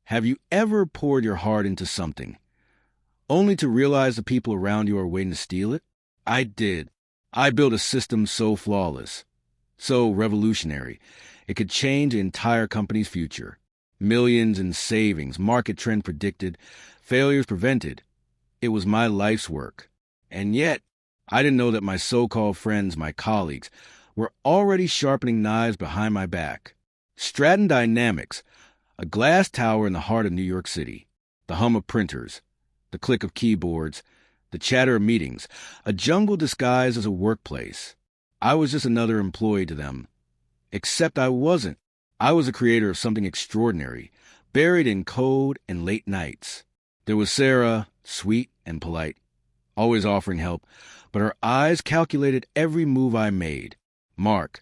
Have you ever poured your heart into something, only to realize the people around you are waiting to steal it? I did. I built a system so flawless, so revolutionary, it could change the entire company's future. Millions in savings, market trend predicted, failures prevented. It was my life's work. And yet, I didn't know that my so-called friends, my colleagues, were already sharpening knives behind my back. Stratton Dynamics, a glass tower in the heart of New York City. The hum of printers, the click of keyboards, the chatter of meetings, a jungle disguised as a workplace. I was just another employee to them. Except I wasn't. I was a creator of something extraordinary, buried in code and late nights. There was Sarah, sweet and polite, always offering help, but her eyes calculated every move I made. Mark,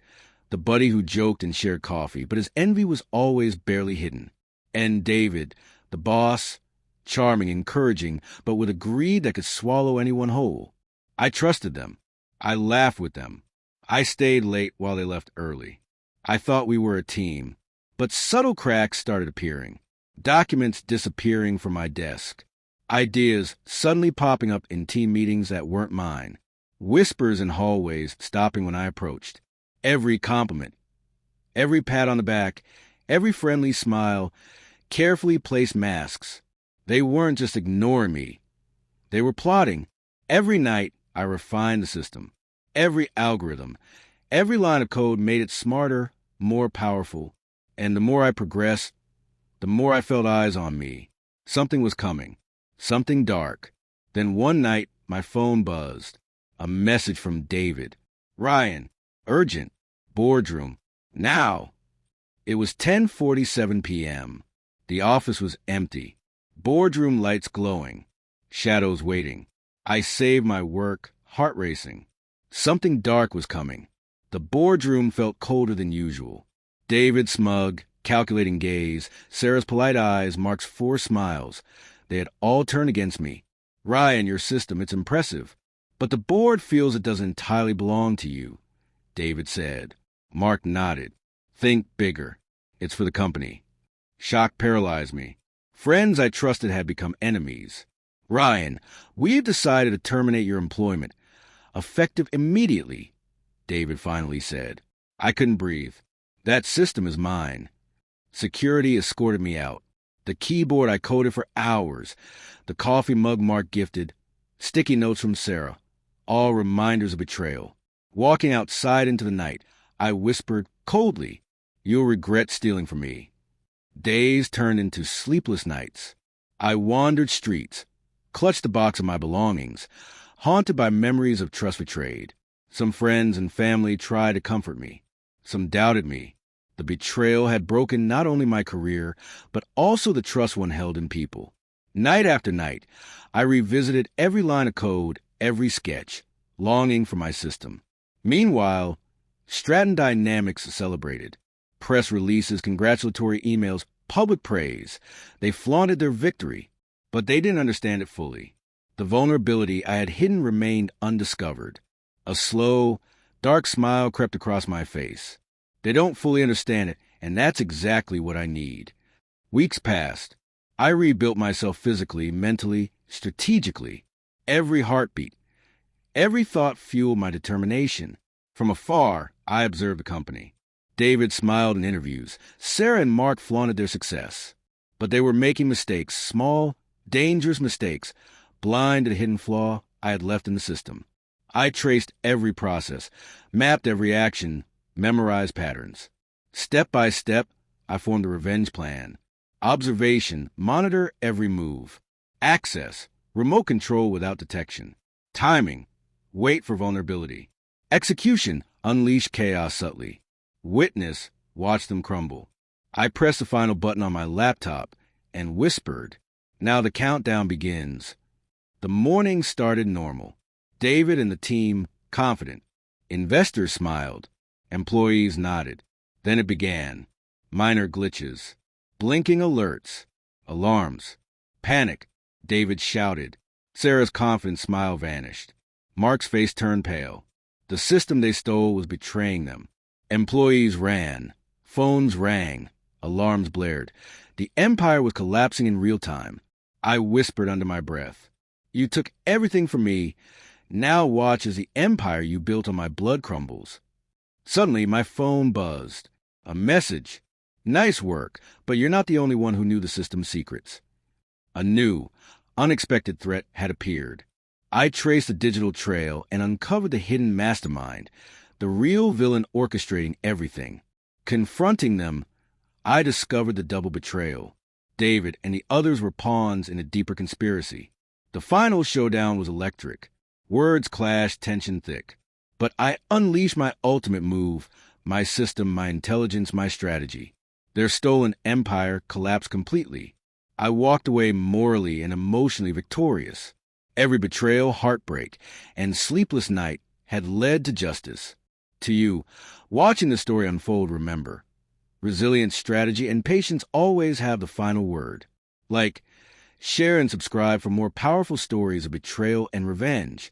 the buddy who joked and shared coffee, but his envy was always barely hidden. And David, the boss, charming, encouraging, but with a greed that could swallow anyone whole. I trusted them. I laughed with them. I stayed late while they left early. I thought we were a team, but subtle cracks started appearing. Documents disappearing from my desk. Ideas suddenly popping up in team meetings that weren't mine. Whispers in hallways stopping when I approached. Every compliment, every pat on the back, every friendly smile, carefully placed masks. They weren't just ignoring me. They were plotting. Every night, I refined the system. Every algorithm, every line of code made it smarter, more powerful. And the more I progressed, the more I felt eyes on me. Something was coming. Something dark. Then one night, my phone buzzed. A message from David. Ryan, urgent, boardroom, now. It was 10:47 p.m. The office was empty. Boardroom lights glowing. Shadows waiting. I saved my work, heart racing. Something dark was coming. The boardroom felt colder than usual. David's smug, calculating gaze, Sarah's polite eyes, Mark's forced smiles. They had all turned against me. Ryan, your system, it's impressive. But the board feels it doesn't entirely belong to you, David said. Mark nodded. Think bigger. It's for the company. Shock paralyzed me. Friends I trusted had become enemies. Ryan, we've decided to terminate your employment. Effective immediately, David finally said. I couldn't breathe. That system is mine. Security escorted me out. The keyboard I coded for hours. The coffee mug Mark gifted. Sticky notes from Sarah. All reminders of betrayal. Walking outside into the night, I whispered coldly, "You'll regret stealing from me." Days turned into sleepless nights. I wandered streets, clutched the box of my belongings, haunted by memories of trust betrayed. Some friends and family tried to comfort me. Some doubted me. The betrayal had broken not only my career, but also the trust one held in people. Night after night, I revisited every line of code, every sketch, longing for my system. Meanwhile, Stratton Dynamics celebrated. Press releases, congratulatory emails, public praise. They flaunted their victory, but they didn't understand it fully. The vulnerability I had hidden remained undiscovered. A slow, dark smile crept across my face. They don't fully understand it, and that's exactly what I need. Weeks passed. I rebuilt myself physically, mentally, strategically. Every heartbeat, every thought fueled my determination. From afar, I observed the company. David smiled in interviews. Sarah and Mark flaunted their success. But they were making mistakes, small, dangerous mistakes, blind to the hidden flaw I had left in the system. I traced every process, mapped every action, memorized patterns. Step by step, I formed a revenge plan. Observation, monitor every move. Access, remote control without detection. Timing, wait for vulnerability. Execution, unleash chaos subtly. Witness, watch them crumble. I pressed the final button on my laptop and whispered, "Now the countdown begins." The morning started normal. David and the team, confident. Investors smiled. Employees nodded. Then it began. Minor glitches. Blinking alerts. Alarms. Panic. David shouted. Sarah's confident smile vanished. Mark's face turned pale. The system they stole was betraying them. Employees ran. Phones rang. Alarms blared. The empire was collapsing in real time. I whispered under my breath, "You took everything from me. Now watch as the empire you built on my blood crumbles." Suddenly, my phone buzzed. A message. "Nice work, but you're not the only one who knew the system's secrets." A new, unexpected threat had appeared. I traced the digital trail and uncovered the hidden mastermind, the real villain orchestrating everything. Confronting them, I discovered the double betrayal. David and the others were pawns in a deeper conspiracy. The final showdown was electric. Words clashed, tension thick. But I unleashed my ultimate move, my system, my intelligence, my strategy. Their stolen empire collapsed completely. I walked away morally and emotionally victorious. Every betrayal, heartbreak, and sleepless night had led to justice. To you, watching the story unfold, remember, resilience, strategy, and patience always have the final word. Like, share, and subscribe for more powerful stories of betrayal and revenge.